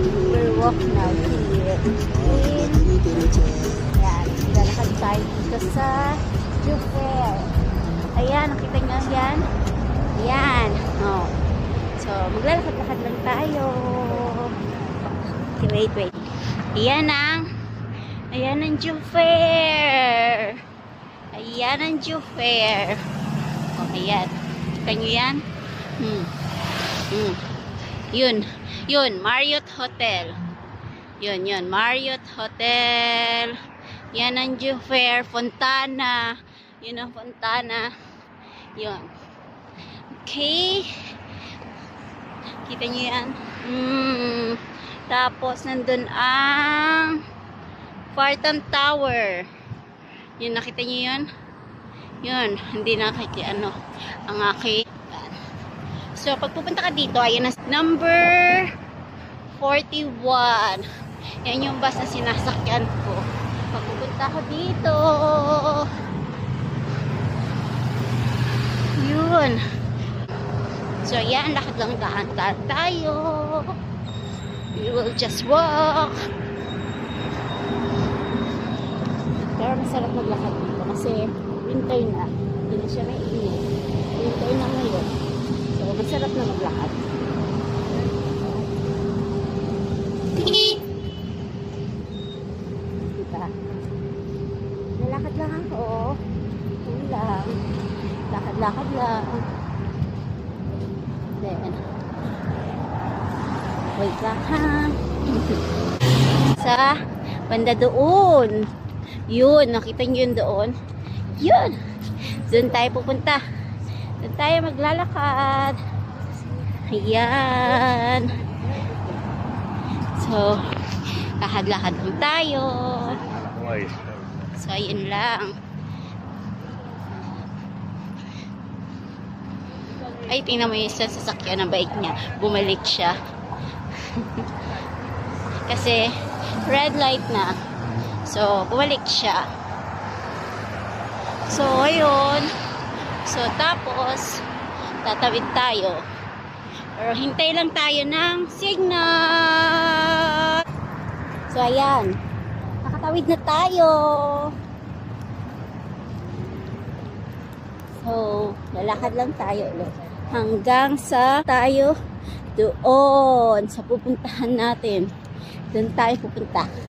We'll walk now here in, yan, lalakad tayo dito sa Jew Fair. Ayan, nakita nyo yan? Ayan, oh. So, maglalakad-lakad lang tayo. Okay, wait. Ayan ang Jew Fair. Ayan ang Jew Fair. Oh, ayan. Kita nyo yan? Yun, Marriott Hotel. Yun, Marriott Hotel. Yan ang Jew Fair, Fontana. Yun ang Fontana. Yun. Okay. Kita nyo yan? Tapos, nandun ang Fartham Tower. Yun, nakita nyo yun? Yun, hindi nakikita ang aking. So, pag pupunta ka dito, ayan na number 41. Yan yung bus na sinasakyan ko. Pag pupunta ko dito, yun. So, ayan, lakad lang tayo. We will just walk. Pero masarap maglakad dito kasi winter na. Hindi na siya mainit. Winter na ngayon. So, masarap na maglakad. Diba? Lalakad lang ako. Yun lang. Lakad-lakad lang. Then, wait lang ha. Sa banda doon. Yun, nakita nyo yun doon. Yun. Doon tayo pupunta. Doon tayo maglalakad. Ayan. So, lakad-lakad lang tayo. So, ayun lang. Ay, tingnan mo yung sasakyan ng bike niya. Bumalik siya. Kasi, red light na. So, bumalik siya. So, ayun. So, tapos, tatawid tayo. Pero, hintay lang tayo ng signal. So, ayan. Nakatawid na tayo. So, lalakad lang tayo ulit. Hanggang sa tayo doon sa pupuntahan natin. Doon tayo pupunta.